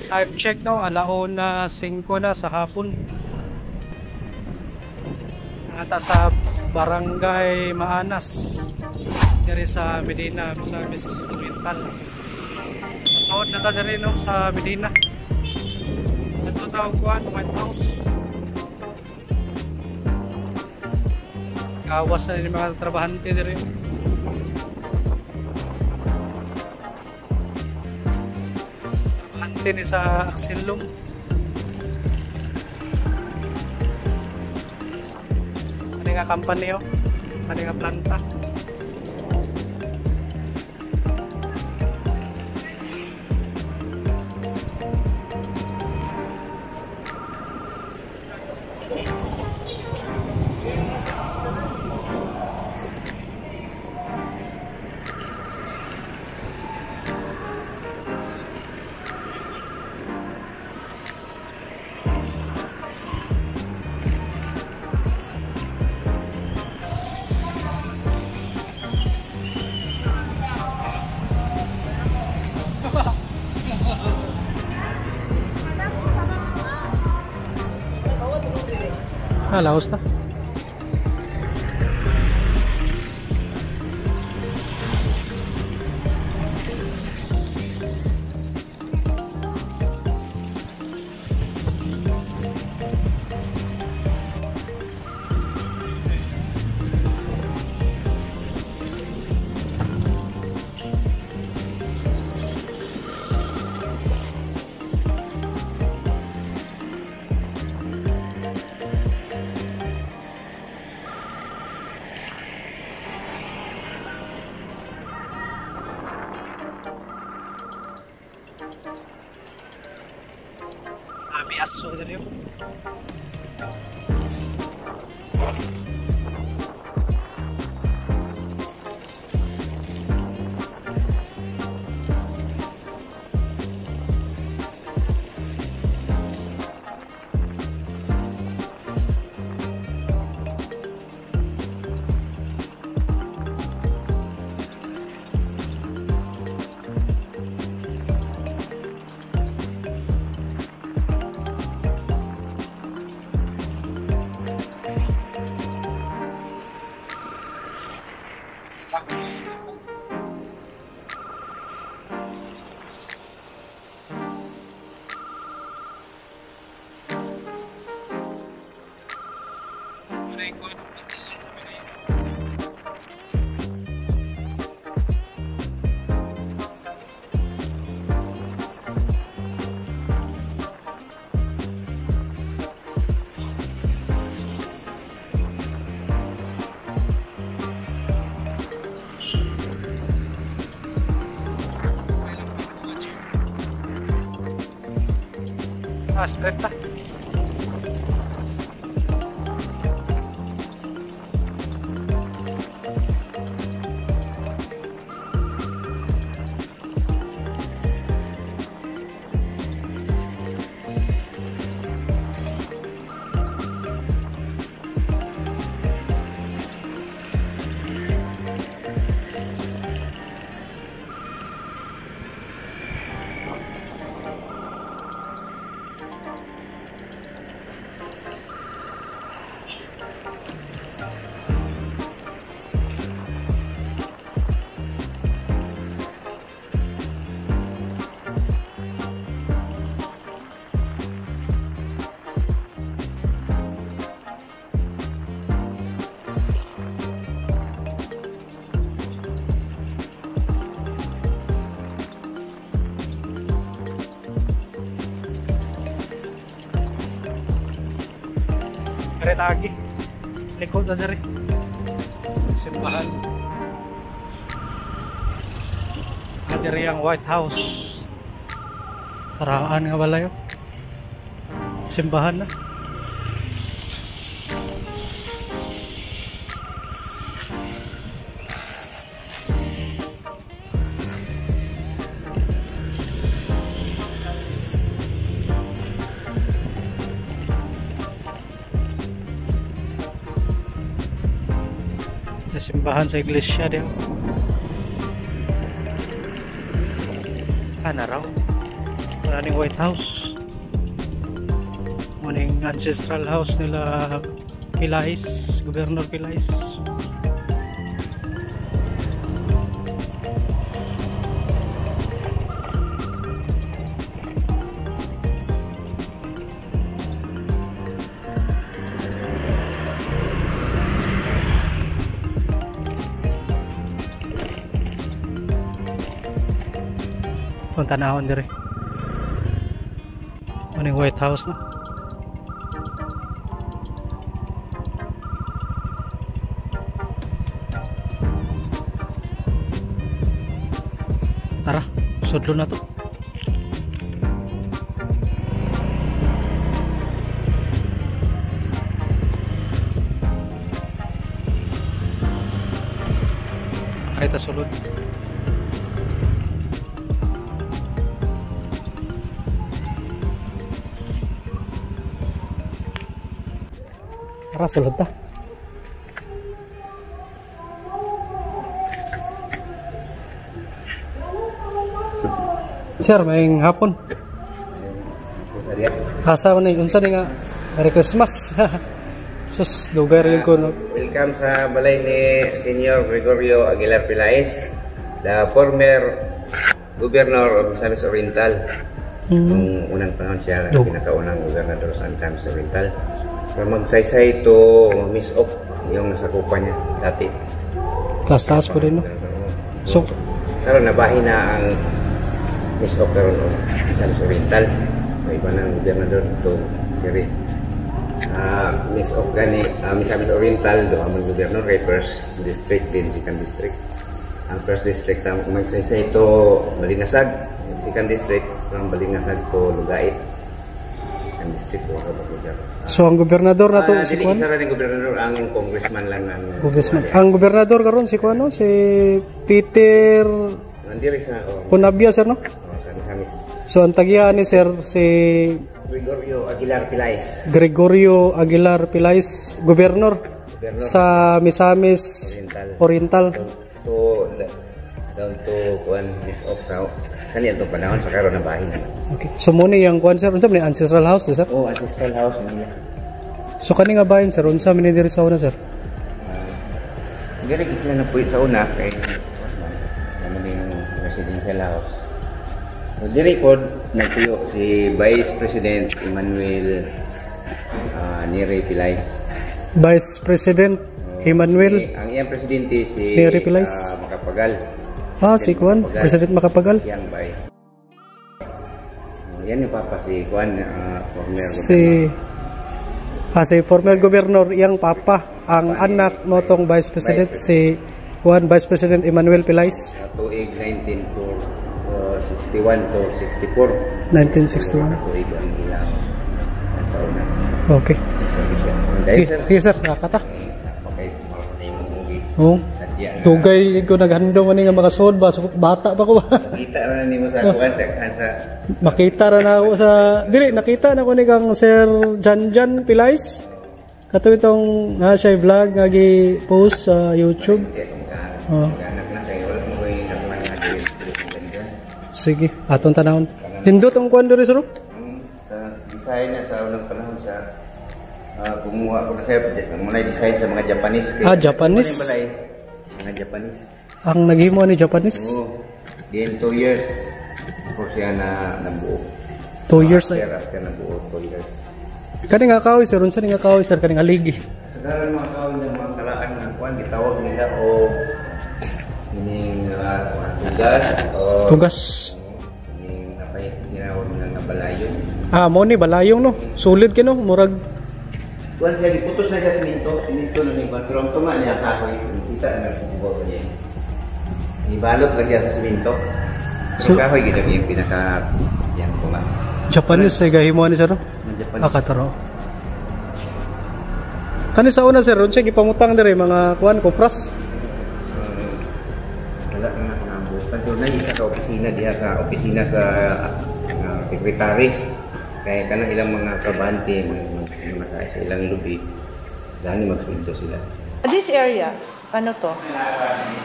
Time check no, 1:05 na sa hapon. Ata sa Barangay Maanas diri sa Medina, Misamis Oriental. Masuod na ta diri no sa Medina. Ito tawag kuan White House. Kawas na yung mga trabahante diri. Trabahante ni sa Axilum. Ano nga company oh? Ano nga planta? Laos na. Aso dari yun. Straight na. Lagi likod na dari simbahan dari yang White House paraan nga wala yun simbahan na simbahan sa iglesia din. Na raw. Maraming White House. Maraming ancestral house nila Pilais, Governor Pilais. Kung tanahon dire. Ano yung White House na? Tara, sudlo na to. Ay, ta sulod. Tara, sulod ta. Sir, may hapon. Asa ko na unsa ni nga Merry Christmas. Sus, dugay rin ko no. Welcome sa balay ni Senior Gregorio Aguilar Pilais, the former Governor of Misamis Oriental. Nung unang panahon siya, pinakaunang gobernador sa Misamis Oriental. So, magsaysay to Miss Ok, yung nasakupan niya dati. Taas-taas po rin no. So, karon nabahin na ang Miss Ok karon o Misamis Oriental. So, iba ng gobernador to Jerry. Miss Ok gani, Misamis Oriental do ang gobernador kay first district din, second district. Ang first district ang magsaysay to Balingasag, second district ang Balingasag to Lugait. Second district o so ang gobernador na to si Dili Juan? isa rin gobernador, ang congressman lang ng Congressman. Ang gobernador karon si Juan no? Si Peter Nandiri sa Punabia sir no? sa Misamis. So ang tagya ni sir si Gregorio Aguilar Pilais. Gregorio Aguilar Pilais, gobernador sa Misamis Oriental. To down to kuan Miss Ok now. Kani ato panahon sa karon na bahin. Okay. So mo ni yang kuan sir, unsa man ni ancestral house sir? Oh, ancestral house man niya. So kani nga bahin sir, unsa man ni diri sa una sir? Diri sila na puy sa una kay naman din residential house. So, diri pod nagtuyo si Vice President Emmanuel Neri Pilais. Vice President Emmanuel Ang iyang presidente si Neri Pilais. Makapagal. Si Juan, President Makapagal. Yang Vice. Yan yung papa si Juan, former si former governor yang papa, ang anak mo tong Vice President si Juan, Vice President Emmanuel Pilais. Tuig 1961 to 64. 1961. Tuig ang ilang sa una. Okay. Yes sir, nakata. Okay, maraming mugi. Oh. Tugay ko naghandom ani nga mga sod ba, bata pa ko ba. Kita ra ni mo sa kuan sa makita ra na ako sa dili, nakita na ko ni kang Sir Janjan Pilais. Kato itong siya vlog nga gi-post sa YouTube. Oh. Sige, atong tanawon. Hindot ang kuan diri sir. Design na sa unang panahon sa kumuha ko na siya muna design sa mga Japanese. Japanese. Mga Japanese. Ang naghimo ni Japanese. Then 2 years before siya na nabuo. 2 years ay. After nabuo 2 years. Kani nga kahoy sir, unsa ni nga kahoy sir, kani nga ligi. Sa dalan mga kahoy ng mga kalaan ng kuan gitawag nila o ining tugas o tugas. Ining napay ginawag nila na balayon. Mo ni balayong no. Sulit kino murag kuan siya diputos na siya siminto na ni pero ang tunga niya kahoy kita na buo niya. Ibalot lagi sa siminto. So kahoy gid yung pinaka yan tunga. Japanese ay gahimo ni sir. Kataro. Kani sa una sir, unsa gipamutang diri mga kuan kopras? Wala na nambot. Pero na isa ka opisina diha sa opisina sa secretary. Kaya kanang ilang mga kabante mga sa ilang lubi dahil magsunod sila. This area ano to?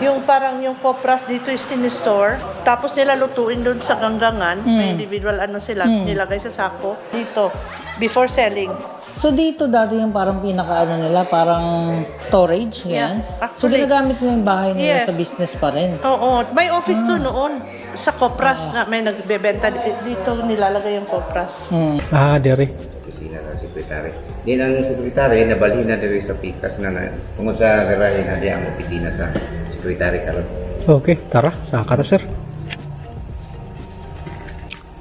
Yung parang yung kopras dito is tinistore. Tapos nila lutuin doon sa ganggangan. May individual ano sila, nilagay sa sako. Dito, before selling. So dito dati yung parang pinaka-ano nila, parang storage, Yeah, yan. So actually, ginagamit nila yung bahay nila yes. sa business pa rin. Oo, may office to noon. Sa kopras, na may nagbebenta dito, nilalagay yung kopras. Dere. Opisina ng sekretary. Din ang sekretary, nabalhin na diri sa pikas na tungod sa garahe na di ang opisina sa sekretary karon. Okay, tara. Saan ka na, sir?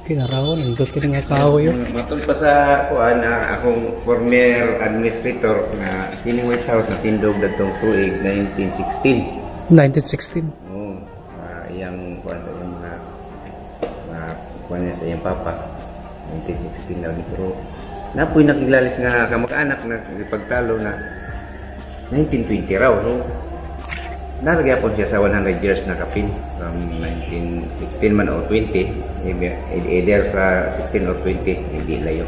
Kinarawan, nindot ka nga kahoy yun. Matod pa sa kuan na akong former administrator na kining White House na tindog datong tuig 1916. 1916. Oo. Iyang kuan sa iyang mga kuan niya sa iyang papa. 1916 na pero napoy nakilalis nga kamag-anak na ipagtalo na 1920 raw. So, naragya po siya sa 100 years na kapin from 1916 man o 20 either sa 16 or 20 hindi layo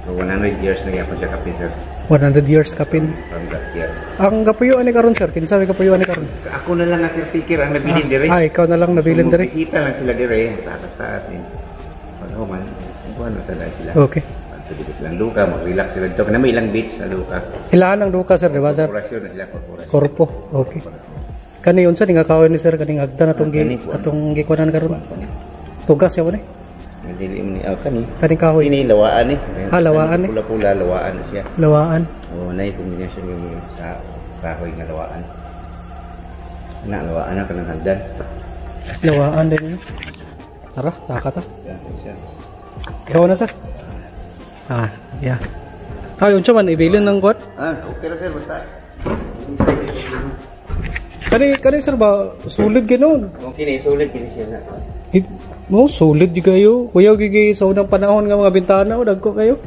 so 100 years na po siya kapin sir 100 years kapin. from that year. Ang kapuyuan ni karon, sir? Kinsabi kapuyuan ni karon? Ako na lang nakikir ang nabilin dire. Ikaw na lang nabilin dire. Bisita lang sila dire tatas din ano man ano sa sila Okay. Pagdibit lang luka mag-relax sila dito na may ilang beach sa luka Ilaan ang duka, sir, di ba, sir? korporasyon na sila korporasyon Korpo. Okay. Kani yun, sir, nga kahoy ni sir, kaning agda na atong gikuanan karon. Tugas yaw ni. Nadili mo ni kani Kaning kahoy. ini lawaan ni Lawaan ni. pula-pula lawaan na siya. Lawaan. Na kombinasyon yung sa kahoy nga lawaan. Na lawaan na kanang hagdan. Lawaan din yun. Tara, taka ta. Yan siya. Ikaw na, sir. Yeah. Yun siya man, ibilin ng kuat. Okay ra sir basta. Kani sir ba, sulit ganoon. Okay ni sulit pili siya na. Mo, sulit di kayo. Kuya, gigi sa unang panahon nga mga bintana o dagko kayo.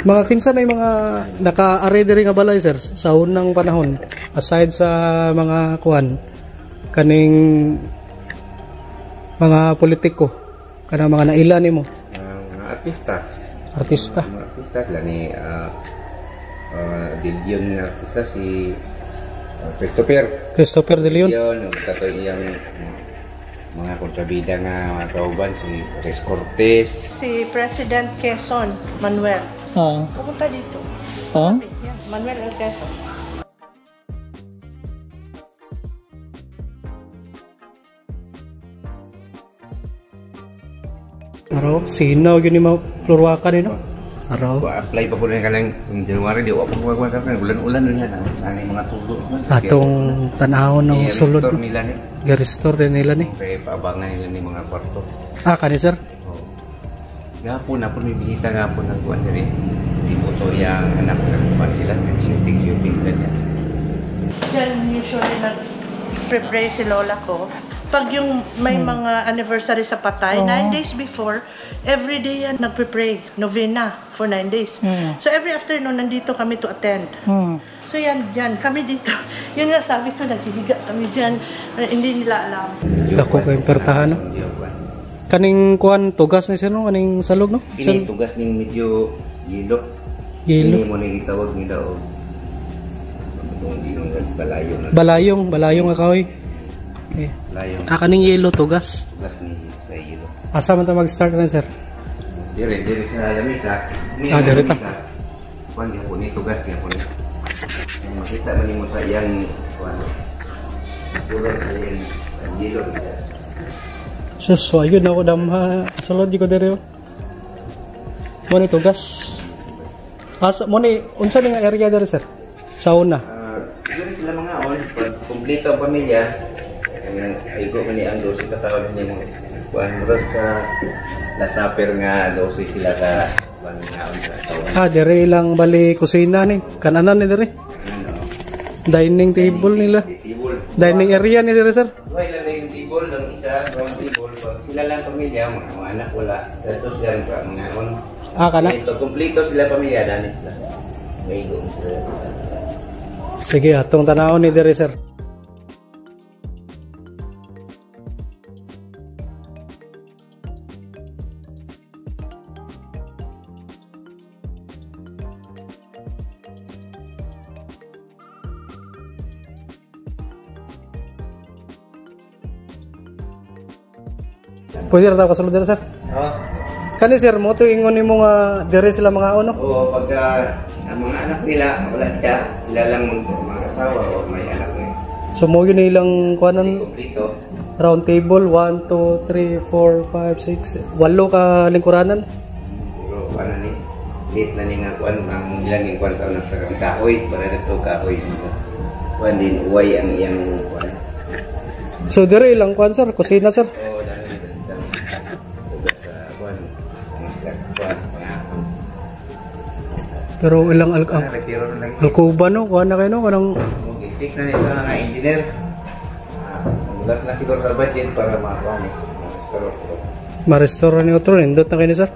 Mga kinsa na yung mga naka-array diri nga balay, sir, sa unang panahon. Aside sa mga kuan, kaning mga politiko, kanang mga nailan nimo. Mga artista. Artista. Mga artista sila ni Dillion na artista si Christopher De Leon. Yun, katoy iyang mga kontrabida nga mga kauban si Res Cortez. Si President Quezon, Manuel. Pupunta dito. Oh? Yeah, Manuel L. Quezon. Araw, sinaw yun yung mga plurwakan eh, no? Araw. Apply pa po rin ka lang yung January, di ako pagwagwag ka rin. Ulan-ulan nun yan. Ano yung mga tulo. Atong tanahon ng sulod. I-restore nila ni. Ga-restore din nila ni. Kaya paabangan nila ni mga kwarto. Kani sir? Gapon na po, may bisita nga po ng kuwan rin. Hindi po to yung anak ng kuwan sila. May shooting ganyan. Yan, usually nag-prepare si lola ko. Pag yung may mga anniversary sa patay, 9 days before, every day yan nagpe-pray, novena for 9 days. So every afternoon, nandito kami to attend. So yan, kami dito. Yun nga sabi ko, naghihiga kami dyan. Hindi nila alam. Dako kayong pertahan, no? Kaning kuan tugas ni sir, no? Kaning salog, no? Ini tugas ning medyo yelo. Yelo. Ini mo na gitawag nila o Balayong nga kahoy. Okay. Layong. Kaning yelo tugas. Tugas ni sa yelo. Asa man ta mag-start na sir? Dire sa lamisa. Dire pa. Kuan gyud ni tugas niya po ni. Makita man mo sa iyang kuan. Siguro sa iyang yelo. So ayun ako damha sulod di ko dire. Mo ni tugas. Mo ni unsa ni nga area dire sir? Sauna. Siguro sila mga on pag kumpleto ang pamilya. Igo man ni ang dosi katawag niya mo. Kuan mo sa nasaper nga dosi sila ka kuan nga on sa tawag. Dire ilang bali kusina ni. Kananan ni dire. Dining table nila. Dining area ni dire sir. Wala lang yung table lang isa, round table. Pag sila lang pamilya, mga anak wala. Dito sila mga on. Kana? Ito kumpleto sila pamilya dani sila. May igo sila. Sige, atong tanawon ni dire sir. Pwede ra ta kasulod dira sir. Oh. Kani sir mo to ingon nimo nga dire sila mga ano. Oo, pagka ang mga anak nila, wala siya, sila lang mga asawa o may anak na. So mo yun ilang kuanan Kompleto. round table 1 2 3 4 5 6 8 ka lingkuranan. Pero ano ni, late na ni nga kuan, ang ilang yung kuan sa unang sa kahoy, para dito kahoy. Kuan din, uway ang iyang kuan. So dire ilang kuan sir, kusina sir. Oo, dahil tugas sa kuan, kuan, Pero ilang retiro na lang. alkuba no, kuan na kayo no kanang Mag-check na nito nga engineer. Mulat na siguro sa budget para makakuha ni. ma-restore ni otro nindot na kayo ni sir.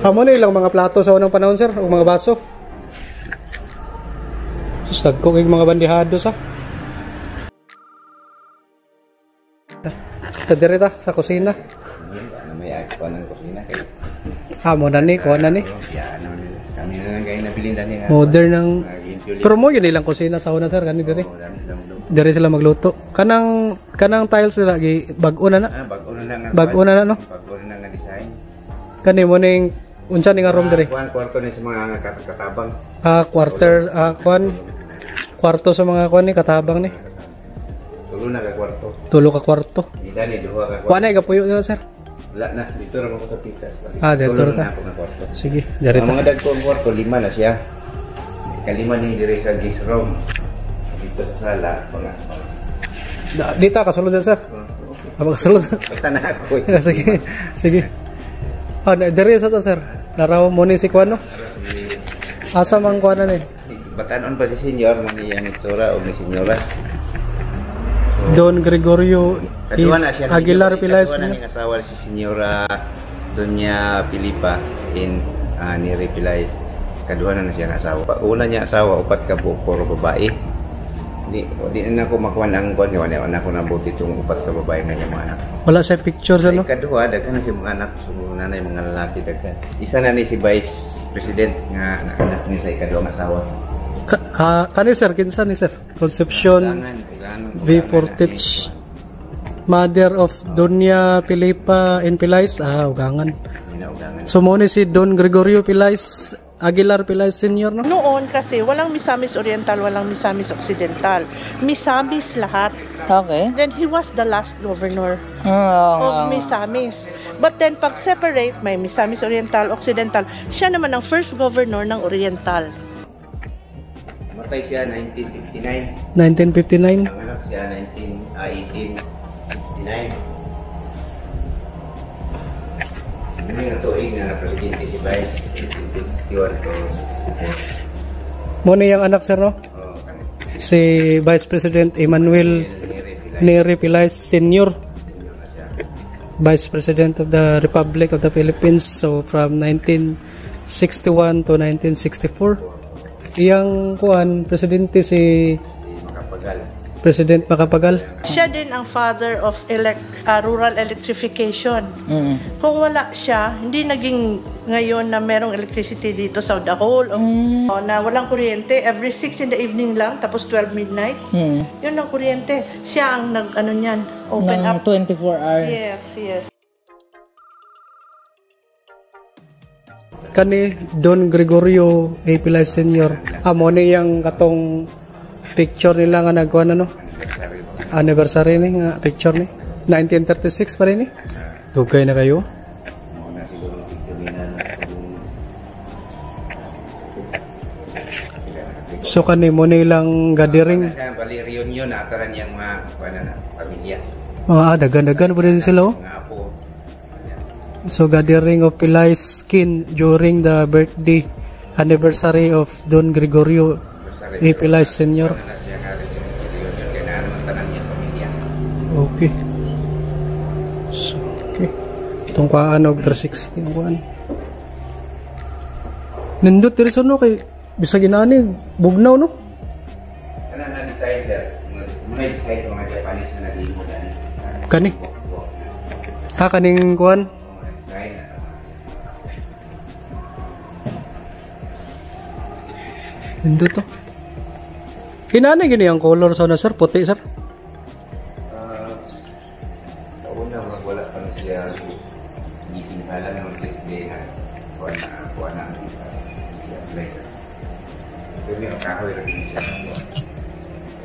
Amo na ilang mga plato sa unang panahon sir, o mga baso. Sus dagko kay mga bandihado sa. Sa direta sa kusina. Ano may kuan ng kusina kay. Amo na ni, kuan na ni. Yan ano kami na lang kayo nabilin dani nga. Modern ng pero mo yun ilang kusina sa una sir kani dire. Dire sila magluto. Kanang tiles nila gi bag-o na na. Bag-o na nga. Bag-o na na no. Bag-o na nga design. Kani mo ning unsa ning room dire? Kuan kwarto ni sa mga katabang. Kwarto sa mga kuan ni katabang ni. Tulo na ka kwarto. Tulo ka kwarto. Ida ni duha ka kwarto. Kuan ay gapuyo na sir. Wala na dito ra mo ko sa pitas. Dito Tulo ra ta. na ako na kwarto. Sige, dire Ang ta. mga dagkong kwarto, 5 na siya. Kalima ni dire sa guest room. Dito sa sala, mga. Dita kasulod na sir. Aba kasulod. Basta na ako. Sige. Sige. Dire sa ta sir. Naraw mo ni si kuan no. Asa man kuan ni? Batanon pa si senyor, mani yang itsura o ni senyora. Don Gregorio Kaduha na siya. Aguilar Pilaes. Kaduha na ni asawa si senyora Doña Filipa in Neri Pilaes. Kaduha na siya ng asawa. Una niya asawa, 4 ka puro babae. Di na ako makuha ang kuwan. Wala na ako nabuti itong 4 ka babae nga niya mga anak. Wala sa picture sa no. Kaduha, daghan na si mga anak. Nanay mga lalaki daghan. Isa na ni si Vice President nga anak niya sa ikaduha ng asawa. Kani sir, kinsa ni sir? Concepcion V. Fortich, mother of Doña Filipa in Pilaes. Ugangan. So mo ni si Don Gregorio Pilaes Aguilar Pilaes Senior no? Noon kasi walang Misamis Oriental, walang Misamis Occidental. Misamis lahat. Okay. Then he was the last governor of Misamis. But then pag separate, may Misamis Oriental, Occidental. Siya naman ang first governor ng Oriental. Matay siya 1959. 1959. Ang anak siya 1869. Hindi nga tuig na presidente si Vice 1961 to. Mo ni yung anak sir no? Si Vice President Emmanuel Neri Pilaes Senior, Vice President of the Republic of the Philippines, so from 1961 to 1964. Iyang kuan presidente si President Macapagal. Siya din ang father of rural electrification. Kung wala siya, hindi naging ngayon na merong electricity dito sa the whole of, na walang kuryente. Every 6 in the evening lang, tapos 12 midnight. Yun ang kuryente. Siya ang open up. 24 hours. Yes. Kani Don Gregorio A. Pilaes Senior. Amo ni yang katong picture nila nga nagkuha no? Anniversary ni nga picture ni 1936 pa rin ni. Dugay na kayo. So kani mo nilang gathering. Siya bali reunion na ataran niyang mga pamilya. Dagan-dagan po rin sila. Mga apo. So gathering of Pilaes skin during the birthday anniversary of Don Gregorio A. Pilaes Senior. Okay. So, okay. Itong kuhaan og 360 ang kuhaan. Nindot diri sa no kay bisag inani bugnaw no. Ano na design sir? Muna design sa mga Japanese na naging gani. Kani. Kaning kuhaan. Design. Nindot to. Kinana gini ang color sa na sir, puti sir. Sa una May kahoy rin siya.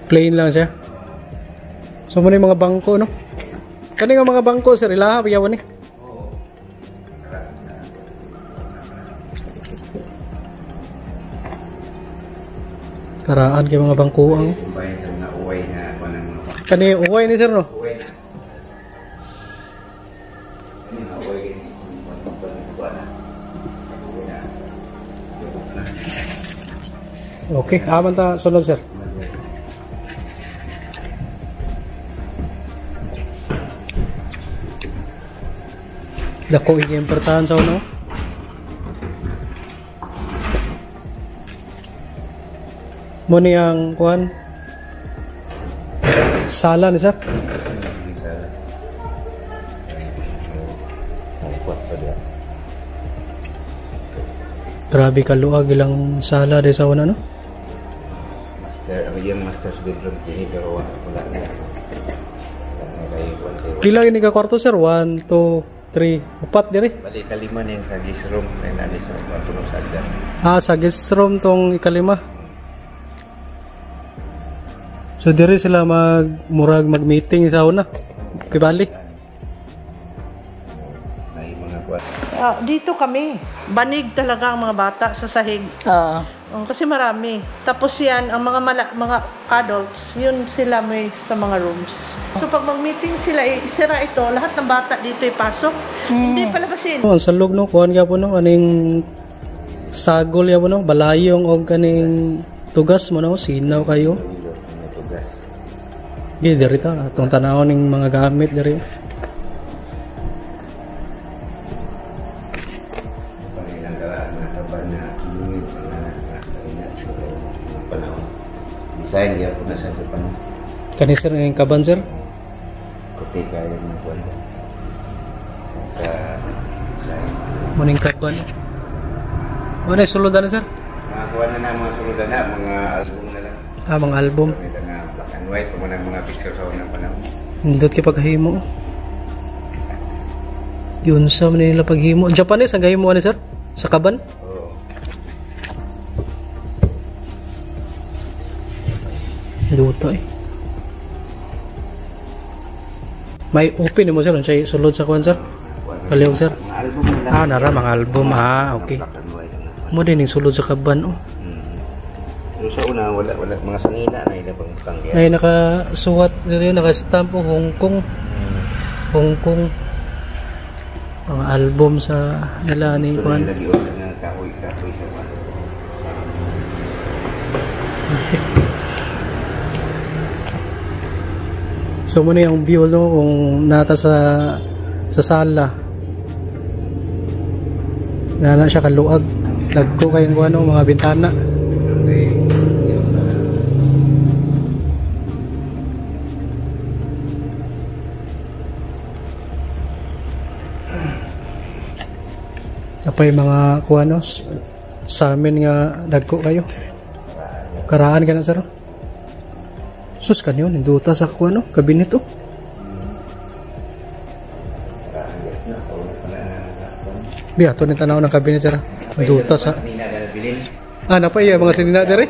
Plain lang siya. So muna yung mga bangko, no? Kani nga mga bangko, sir, ilaha, payawan eh. Karaan kay mga bangko ang. Kumbayan sa mga uway na ako ng mga Kani uway ni sir, no? uway na. Ano nga uway gini? Uway na. Okay, aman ta sunod sir. Dako i-importahan sa uno. Muni ang kuan sala ni sir. Grabe kaluag ilang sala de sa una, no? Yung master's bedroom kini pero wala na. Pila ini ka kwarto sir? 1, 2, 3, 4 diri. Bali kalima ning sa guest room na nani sa matulog sa agdan. Ah, sa guest room tong ikalima. So diri sila mag-meeting sa una. Kibali. May mga kwat. Dito kami. Banig talaga ang mga bata sa sahig. Kasi marami. Tapos yan, ang mga adults, yun sila may sa mga rooms. So pag mag-meeting sila, isira ito, lahat ng bata dito ipasok. Hindi palabasin. Ang salog no, kuhan ka po no, aning sagol ya po no, balayong o kaning tugas mo no, sinaw kayo. Di, dari ta, itong tanaw ng mga gamit dari. Pangilang galaan na kaban na unit na panahon. Design niya po na sa depan. Kani sir ng kaban sir? Kuti kaya ng kuwan. Design. Muning kaban. Ano yung suludan sir? Mga kuwan na mga suludan na, mga album na lang. Ah, mga album. Ito na black and white, kung mga picture sa unang panahon. Hindot kay paghimo. Yun sa nila paghimo. Japanese ang gahimo ani sir? Sa kaban? Oo. Duta eh. May open mo sir, say sulod sa kuan sir. Palihog sir. Mga album na lang. Ah, nara mga album. Ah, okay. Black and white na. Mo din yung sulod sa kaban oh. So sa una, wala mga sangina na ila pang tanggihan. Ay nakasuwat diri naka-stamp oh, Hong Kong. Hong Kong. Mga album sa nila ni Ito kuan. na lagi ulit na kahoy-kahoy sa kuwan. So muna yung view no kung nata sa sala. Nana siya kaluag. Nagko kayong kuan no, mga bintana. Apay mga kuanos sa amin nga dagko kayo. Karaan ka na sir. Sus kanyo ninduta sa kuano kabinet oh. Biya to ni tanaw ng kabinet sir. Ninduta sa. Kanina na bilin. Ah napay mga sinina dere.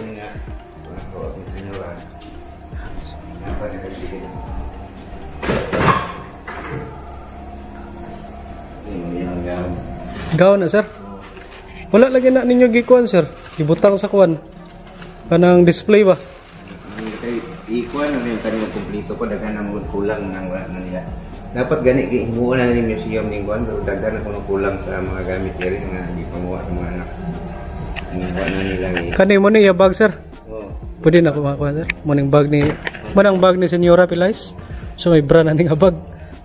Gawon na sir. Wala lagi na ninyo gikuan sir. Ibutang sa kuan. Kanang display ba? Ikuan na yung kanina kumplito ko daghan ang kulang ng nila. Dapat gani himuon na ni museum ning kuan pero daghan na kulang sa mga gamit diri nga hindi pamuha sa mga anak. Himuon na nila ni. Kani mo ni ya bag sir. Oh. Pwede na kuha sir. Morning bag ni manang bag ni Senyora Pilais. So may brand na nga bag.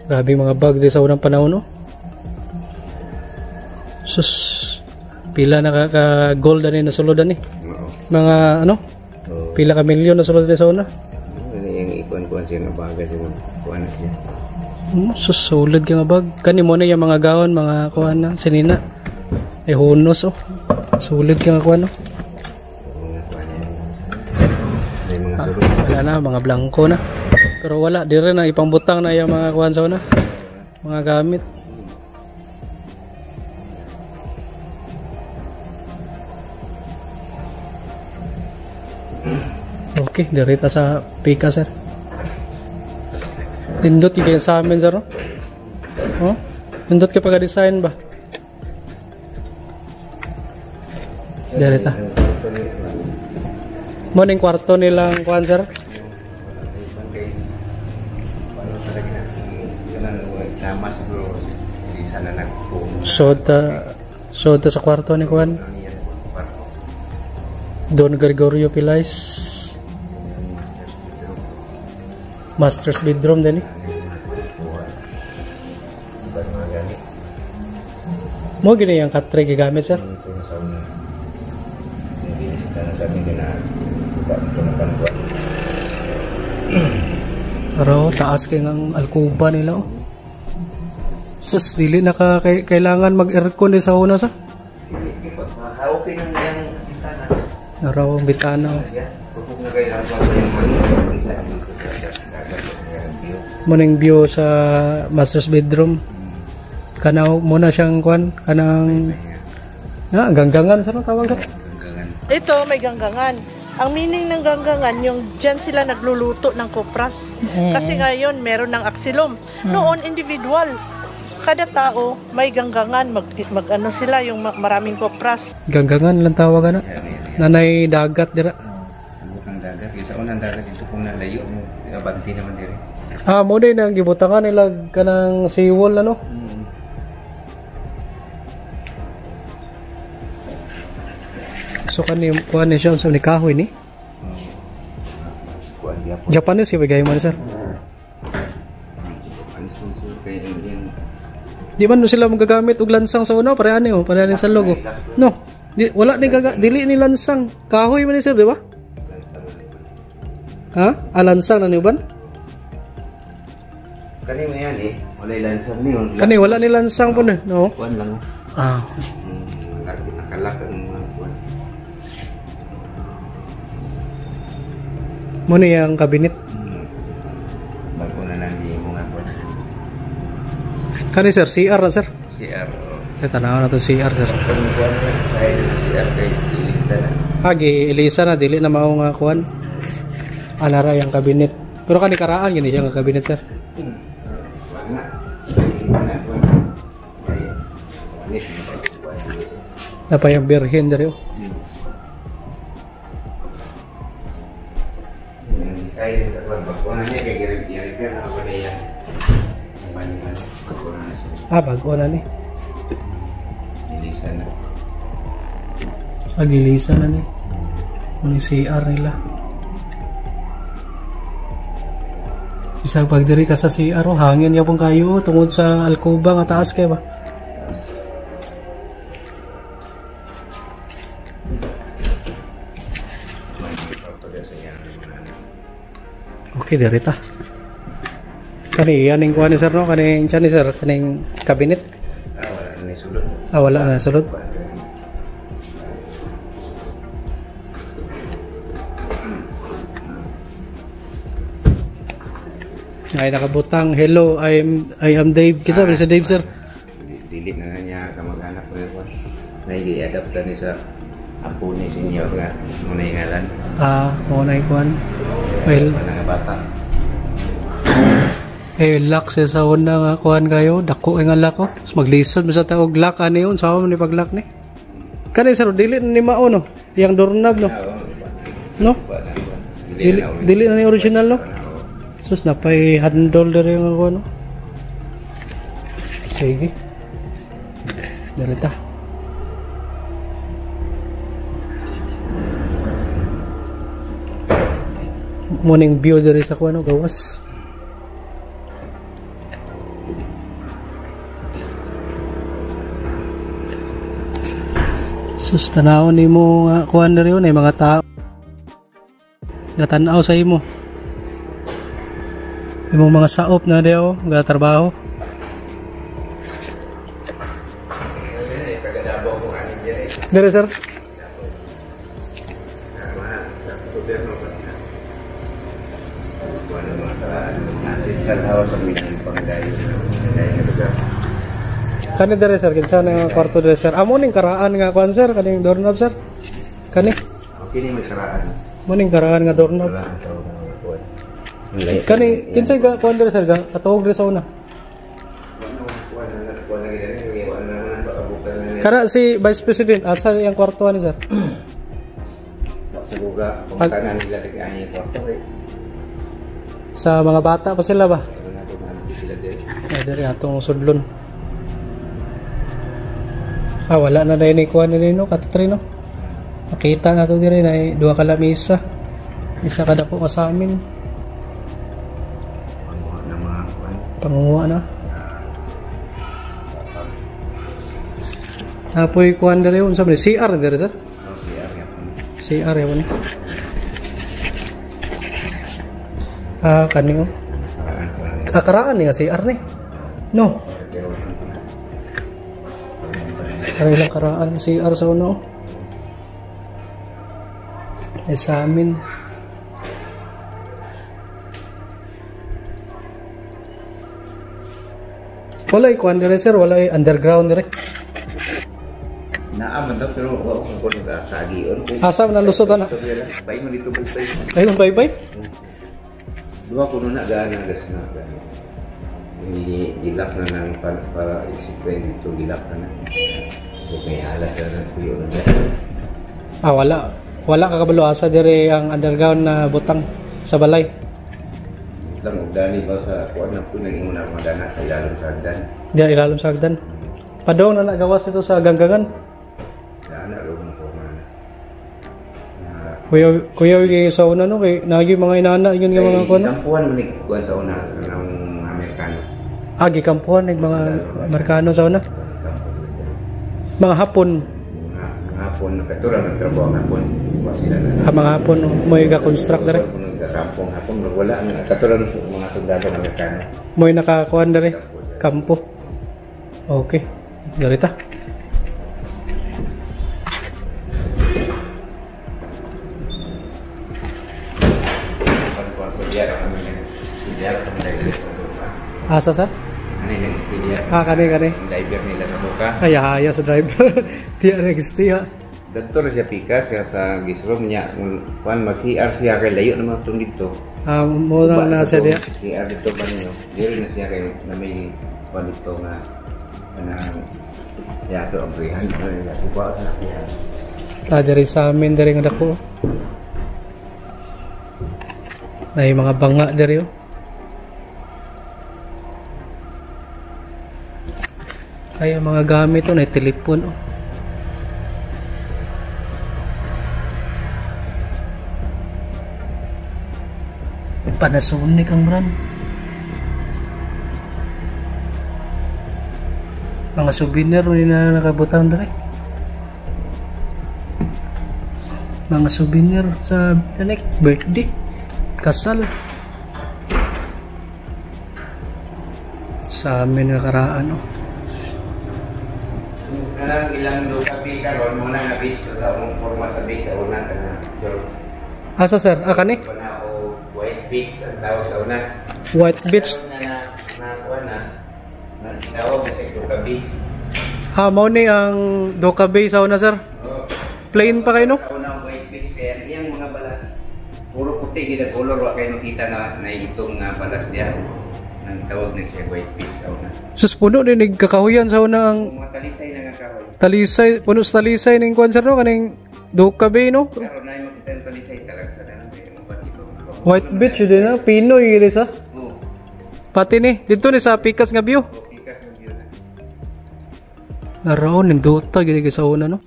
Grabe mga bag di sa unang panahon no. Sus pila na ka gold ani na suludan ni. Mga ano? Pila ka milyon na sulod sa una. Ano yung ikuan-kuan siya nga bagay sa kuan na siya. Susulod ka nga bag. Kani mo na yung mga gawon, mga kuan na sinina. Ay hunos oh. Sulod ka nga kuan no. Mga kuan niya. May mga sulod. Wala na mga blanco na. Pero wala dire na ipangbutang na yung mga kuan sa una. Mga gamit. Okay, direta sa pika, sir. Nindot yung kayo sa amin, sir, no? Oh? Nindot kayo pagka-design ba? Direta. Morning kwarto nilang kuhan, sir? Nama siguro hindi sana nagpuno. Soda sa kwarto ni kuhan. Don Gregorio Pilais. Master's bedroom din eh. Mo gini yung katre gigamit, sir? Pero taas kayo ng alkuba nila, oh. Sus, dili na kailangan mag-aircon din sa una, sir. Okay lang yung bintana. Araw ang bitana, oh. Morning view sa master's bedroom. Kanaw muna siyang kuan, kanang ganggangan, sir, tawag ka? Ito, may ganggangan. Ang meaning ng ganggangan, yung dyan sila nagluluto ng kopras. Kasi ngayon, meron ng aksilom. Noon, individual. Kada tao, may ganggangan. Mag-ano sila, yung maraming kopras. Ganggangan lang tawag na. Nanay dagat, dira. Bukang dagat. Sa unang dagat, ito kung nalayo mo. Abanti naman diri. Mo din ang gibutangan nila kanang seawall, ano? So kanin kuan ni siya sa kahoy ni. Japanese yung bigay mo na, sir. Di man no sila magagamit og lansang sa una, pareha ni pareha ni sa logo. No. Wala ni dili ni lansang. Kahoy man ni, sir, di ba? Ha? Lansang na ni uban? Kani mo yan eh. Wala lansang ni. Kani wala ni lansang po na, no? Kuan lang. Nakalak ang mga kuan. Muna yung kabinet. Bago na lang di mo nga po. Kani, sir, CR na, sir. CR. Tanaw na to CR, sir. Kung kuan na sa CR kay ilista na. Elisa na, dili na mao nga kuan. Anara yung kabinet. Pero kani karaan, gini siya nga kabinet, sir. Wala. Napay ang birhen dari, oh. Saya sa kuan bago niya kay repair na ako niya. Ang baningan bago na siya. Bago na ni. Ilisa na. Ilisa na ni. Muni CR nila. Isa pag diri ka sa CR, hangin yapon kayo tungod sa alcoba nga taas kay ba. Okay, dirita. Kani yaning kuha ni, sir, no? Kaning ni, sir, kaning kabinet. Wala na sulod. Wala na sulod. Ay nakabutang, hello, I am Dave. Kita ba si Dave, sir? Dili na niya kamag-anak ko ko. Nai-adapt na ni sa apo ni senior nga muna yung ngalan. Muna yung kuhan. Well, mga bata. Lock sa una nga kuhan kayo, dako nga lock ko. Maglisod mo sa taog lock, ano yun? Sama mo ni pag-lock ni? Kani, sir, dili na ni Mao, no? Yang doorknob, no? No? Dili na ni original, no? Sus, napay handle dari yung ako, no? Sige. Darita. Morning view dari sa kuha, no? Gawas. Sus, tanaw ni mo kuha na rin, mga tao. Gatanaw sa imo. Imong mga saop na daw, gatrabaho. Dire, sir. Kani dire, sir, kinsa na kwarto dire, sir. Amo ning karaan nga kuan, sir, kaning doorknob, sir. Kani. Okay ni may karaan. Maning karaan nga doorknob. Wala ang tawag ng kuwan. Kani kinsay ga kuan diri sir ga katawag diri sa una. Kara si Vice President asa yang kwarto ni sir? Seguga kung tanan nila di ani kwarto eh. Sa mga bata pa sila ba? Wala ko man sila din. Ay diri atong sudlon. Wala na dahil ni kuan nila no katatrino. Makita na to diri na duha ka lamisa. Isa kada po ka sa amin. Panguha ng mga kuwan. Panguha na. Apoy kuan diri unsa man CR diri sir? CR yun. Kani oh. Kakaraan niya CR ni. No. Para ilang karaan CR sa uno. Sa amin. Walay kuan diri sir, walay underground diri. Naaman daw pero wala ko sa sagion. Asa man lusot ana? Bay mo dito bay. Ayun bye-bye. Dua kuno na gana gas na. Gilak na nang para explain dito gilak na. Okay, alas na tuyo na. Wala. Wala ka kabalo asa diri ang underground na butang sa balay. Lang dali ba sa kuan na po naging una magana sa ilalom sa hagdan. Di ilalom sa hagdan. Padong na nagawas ito sa ganggangan. Ana ro mo ko man. Kuya igi sa una no kay nagi mga inana yun nga mga kuan. Kampuan man ni kuan sa una ng Amerikano. Agi kampuan ng mga Amerikano sa una. Mga Hapon. Hapon nakatura nagtrabaho ang hapon. Wa sila na. Mga Hapon mo ga-construct dere. Kampong hapon wala ang nakatura mga sundalo ng Amerikano. Mo nakakuan dere. Kampo. Okay. Garita. Asa sa? Ano yung nag-studio? Kani. Yung driver nila sa buka. Ay, haya sa driver. Di nag-stay ha. Doktor siya pikas kaya sa gisroom niya kuan mag-CR siya kay layo naman itong dito. Mo lang na siya diya. CR dito pa niyo. Dili na siya kay na may kuan dito nga kanang yato ang prihan. Kuha sa siya. Diri sa amin diri nga dako. Ay mga banga diri oh. Ay mga gamit oh, na telepon oh. Panasonic ang brand. Mga souvenir ni na nakabutang diri. Mga souvenir sa tanik birthday, kasal. Sa amin nakaraan oh. Kanang ilang lukapi karon mo na beach sa among forma sa beach sa una kana. Asa sir? Kani? Kana o white beach ang tawag sa una. White Beach. Na kuan na tawag sa lukapi. Mao ni ang Doka Bay sa una sir. Plain pa kayo no? Sa una white beach kaya iyang mga balas puro puti gid color wa kay makita na itong balas diya. Nang tawag na siya white beach sa una. Sus puno din nagkakahuyan sa una ang Mga talisay na nga kahoy. talisay, puno sa talisay ning kuan sir no kaning Doka Bay no. Karon na mo kita talisay talaga sa dalan kay mo dito. White Beach yun na Pinoy gid sa. Oo. Pati ni dito ni sa Pikas nga view. Pikas ang view na. Naraon ning Dota gid sa una no.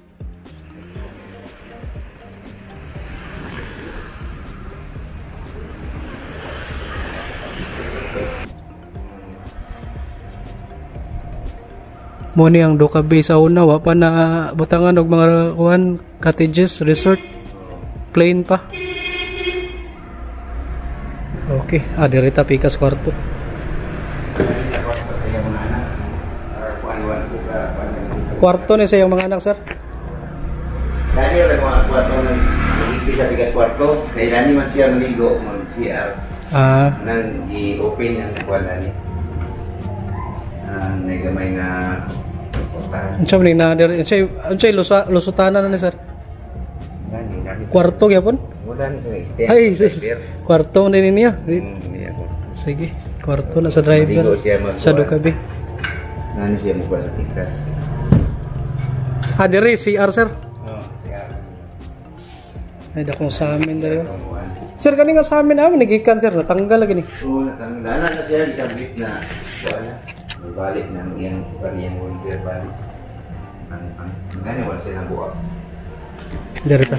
Mo ni ang Doka Bay sa una wa pa na butangan og mga kuan cottages resort plain pa. Okay, direta Pikas kwarto. Kwarto ni sa iyang mga anak sir. Dani wala mga kwarto ng isti sa bigas kwarto. Kaya dani man siya maligo mag CR. Nang i-open ang kwarto ni. Nagamay nga Unsa man na unsay lusutana na ni sir? Dani Kwarto gyapon? Oo, Wala ni sa extend. Ay, kwarto na niya. Niya ko. Sige, kwarto na sa Maligo driver. siya Sa Ducabi. Nani siya mo sa pikas. Dire CR sir. Siya. Ay dakong sa amin dere. Sir kani nga sa amin nagikan sir natanggal lagi ni. Oo, natanggalan na siya isang week na wala. Balik ng iyang pariyang volunteer balik. Gani wala siya nabuhat. Dire ta.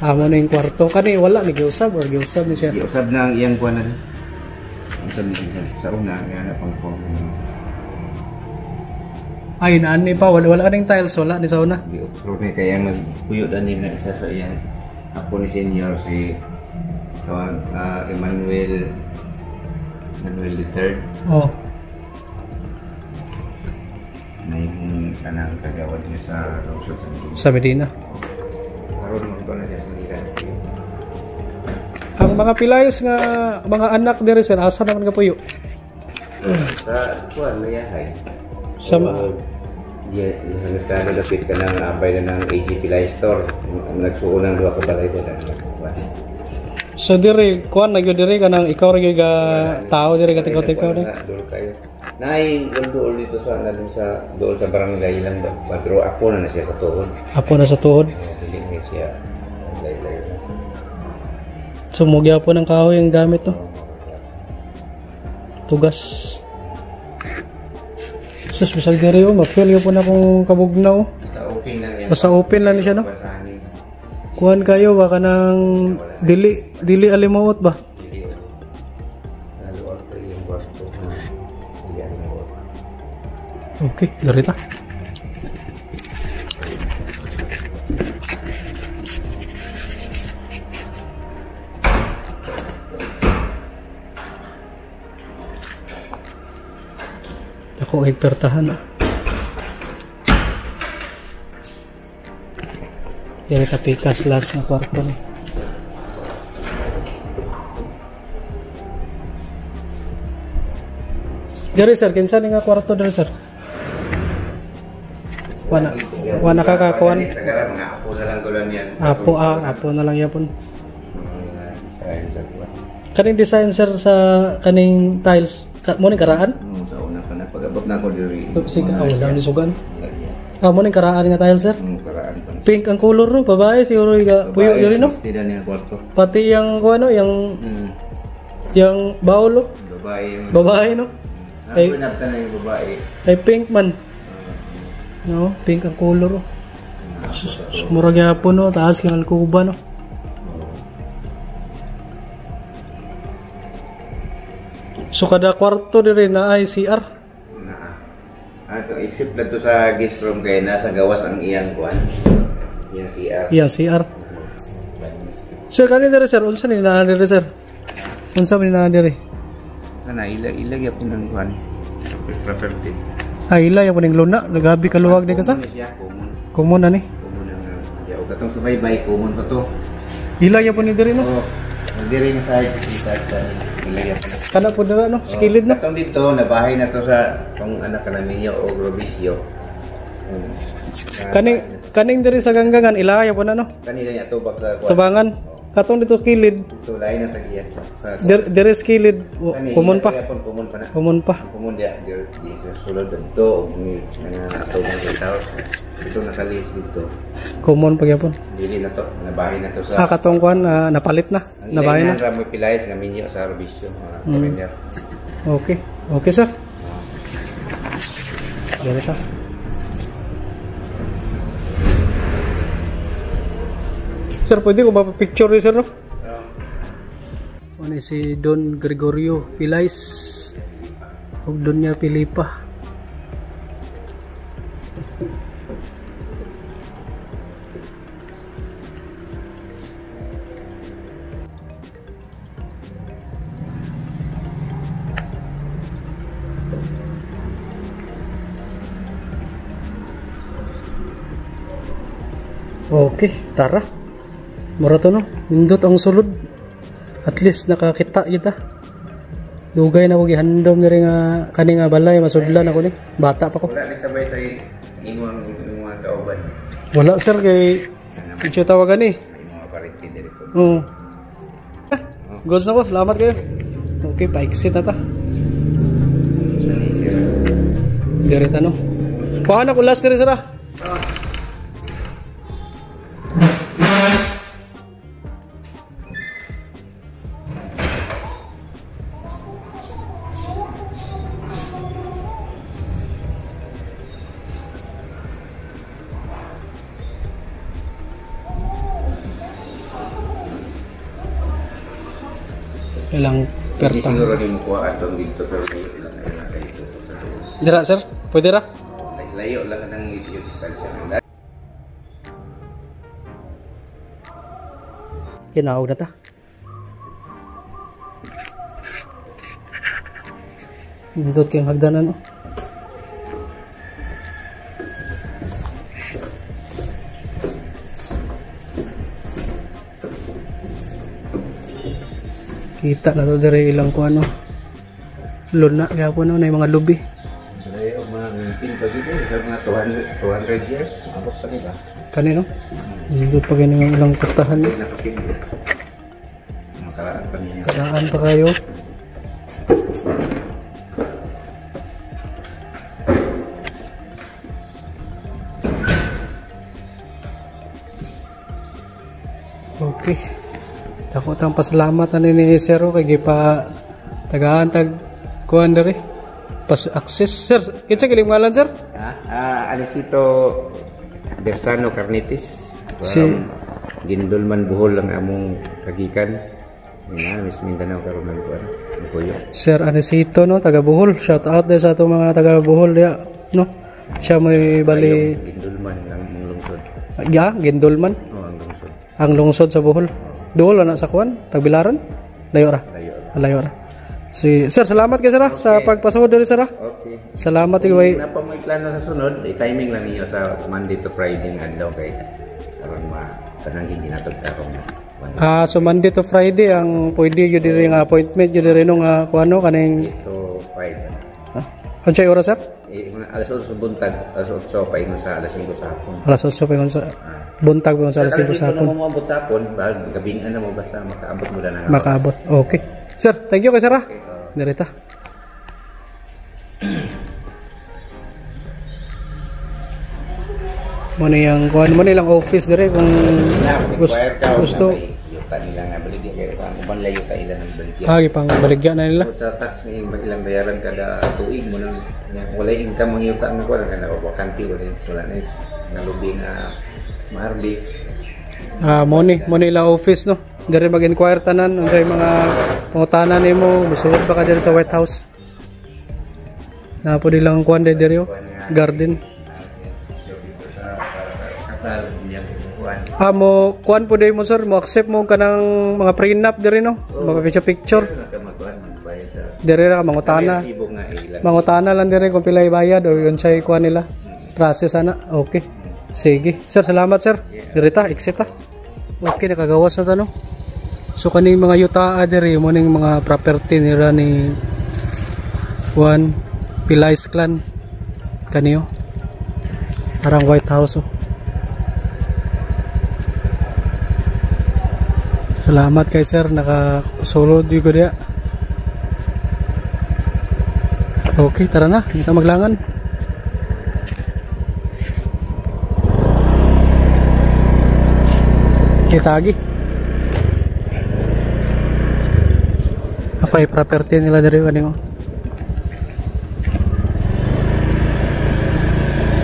Amo na yung kwarto kani wala ni giusab or giusab ni siya. Giusab na ang iyang kuanan. Ang siya sa una nga na pang Ay naani pa wala ning tiles wala ni sa una. Pero kaya magpuyo na na isa sa iyang ako ni senior si Emmanuel III. Oh. Na yung kanang kagawad niya sa Lungsod sa Medina. Sa Medina. Karoon mo ko na siya sa Medina. Ang mga pilayos nga mga anak dire sir asa naman ka puyo? Sa kuwan Mayahay. Sa Sa merkado dapit ka ng abay na ng AG Pilay Store. Nagsuo ng 2 ka balay ko lang. So dire kuan na gyud dire kanang ikaw ra gyud ga tao dire ka tikaw na. Nay, dool dito sa nalang sa dool sa barangay lang ba. Pero ako na siya sa tuhod. Apo na sa tuhod. Hindi na siya lay-lay. Sumugya po ng kahoy ang gamit no. Tugas. Sus bisag dire ma-feel yo po na kung kabugnaw. Basta open lang yan. Basta open lang siya no. Kuan kayo baka nang dili alimuot ba? Okay, garita. Ako ay pertahan. Dari tapikas last na kwarto ni. Dari sir, kinsa ni nga kwarto dari sir? Wana kakakuan. Mga apo na lang tulan yan. Apo na lang yapon. Kaning design sir sa kaning tiles mo ning karaan? Sa una pa na pag-abot na ko diri. Sige, wala ni sugan. Mo ning karaan nga tiles sir? Karaan pa. Pink ang color no, babae siguro ga puyo diri no. Stida niya kwarto. Pati yang kuano yang yang baulo. Babae no. Ay pinapta na yung babae. Ay pink man. No, pink ang color. Mura gyapon no, taas kang alkuba no. So kada kwarto diri na ay CR. Ato except na to sa guest room kay nasa gawas ang iyang kuan. Iyang CR. Iyang CR. Sir kani diri sir, unsa ni na diri sir? Unsa ni na diri? Kana ilag yapon ng kuan. Property. Ay ila yung ning luna, nagabi kaluwag di ka sa? Common na ni. Common ang yaw katong subaybay common pa to. Ila yung ni diri no. Oh. Diri yung side sa ilag yapon. Kana po dira no, skilid no. Katong dito nabahay na to sa tong anak kanaminyo o Grobisio. Kaning diri sa ganggangan ila yung na no. Kanila niya tubak sa kuan. Tubangan. Katong dito kilid. Ito lain na tagiyan. Diri skilid, common pa. Common pa na. Common pa. Common dia di sa sulod dito ni nangato ng tao. Ito nakalis dito. Common pa gyapon. Dili na to, nabahay na to sa Katong kuan napalit na. Nabahay na. Ang ramo pilayas nga minyo sa Robisio. Surrender. Okay. Okay sir. Diri ta. Sir, pwede ko mapapicture rin sir, no? Ano si Don Gregorio Pilais o Doña Filipa. Okay, tara. Mura to no, nindot ang sulod. At least nakakita kita. Dugay na ko gihandom ni nga kani nga balay masudlan ako ni. Bata pa ko. Wala ni sabay sa imong kauban. Wala sir kay kitsa tawagan ni. Mga pariti diri ko. Oo. Goods na ko, salamat kayo. Okay, pa-exit na ta. Direta no. Kuha na ko last dire sira. Ilang Hindi perta. siguro din mo kuha atong dito pero ilang dito. Dira sir, pwede ra? Layo lang ng yung distansya. Kinaog na ta. Indot kayong hagdanan no. Kita na to dire ilang ko ano. Luna gyapon no na mga lubi. Layo mga ngipin pa dito, mga 200 years, abot pa nila. Kanino? Indot pa gani ng ilang portahan. Hindi nakapindi. Makaraan pa niya. Karaan pa kayo. Okay. Ako tang pasalamat na ni Sir kay gipa tagaan tag kuan dere. Pas access sir. Kinsa kining ngalan sir? Anisito Bersano Carnitis. Si- Gindulman Bohol lang among kagikan. Miss Mindanao karon man kuan. Kuyo. Sir Anesito no taga Bohol. Shout out din sa atong mga taga Bohol ya no. Siya may bali Gindulman lang mong lungsod. ya Gendolman Ang lungsod. ang lungsod sa Bohol. Duol na sa kuan, Tagbilaran. Layo ra. Layo ra. Si Sir, salamat kay sir sa pagpasahod diri sir. Okay. Salamat kay Na pa may plano sa sunod, timing lang niyo sa Monday to Friday ng adlaw kay aron tanang hindi natod karon. so Monday to Friday ang pwede gyud diri nga appointment gyud diri no nga kuano kaning To 5. unsay oras sir? Alas 8 buntag, alas 8 pa ingon sa alas 5 sa hapon. Alas 8 pa yun sa buntag pa yun sa alas 5 sa hapon. Kung mo abot sa hapon, gabing ano mo basta makaabot mo lang. Makaabot. Okay. Sir, thank you kay sir. Direta. Mo na yung kuan mo nilang office dire kung gusto. Yuta nila nga baligya kay uban layo ka ila ng baligya. Pang baligya na nila. Sa tax ni ilang bayaran kada tuig mo nang wala income mo yuta ang kuan kana wakanti wala na nalubi na maarbis. Mo ni la office no. Dire mag-inquire tanan unsay mga pangutana nimo, musulod ba ka dire sa White House? Na po nilang kuan dire garden. Kasal niya kuan. Mo kuan po day mo sir, mo accept mo kanang mga prenup dire no. Mapapicture. Dire ra mangutana. Mangutana lang dire kung pila ibayad o unsay kuan nila. Process ana. Okay. Sige. Sir, salamat sir. Dire ta, exit ta. Okay, nakagawas na ta no. So kaning mga yuta dire mo ning mga property nila ni Juan Pilais Clan kaniyo. Parang White House oh. Salamat kay sir nakasulod ko dia. Okay, tara na, kita maglangan. Kita lagi. Apa yung property nila dari kanino?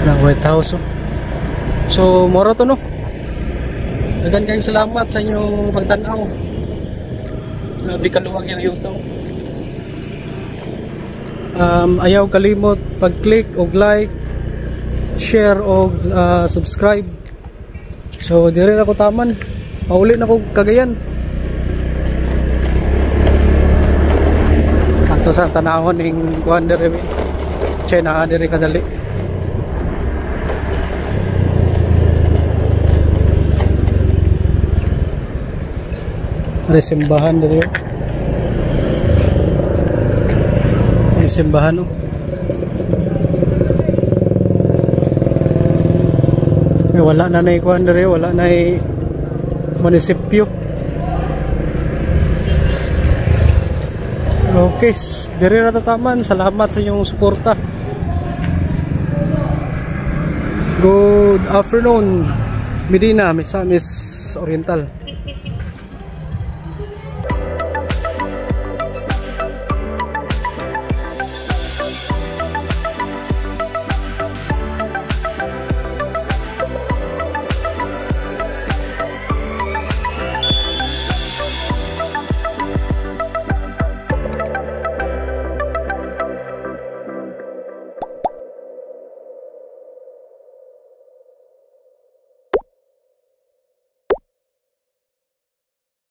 Na White House oh. So moro to no. Dagan kayong salamat sa inyong pagtanaw. Labi kaluwag yung YouTube. Ayaw kalimot pag-click o like, share o subscribe. So dire na ko taman. Mauli na ko Cagayan. Ato sa tanahon ning kuan dire. China dire kadali. Simbahan dito. Simbahan oh. Wala na ikuan dito, wala na munisipyo. Okay, diri ra tataman. Salamat sa inyong suporta. Good afternoon, Medina, Misamis Oriental.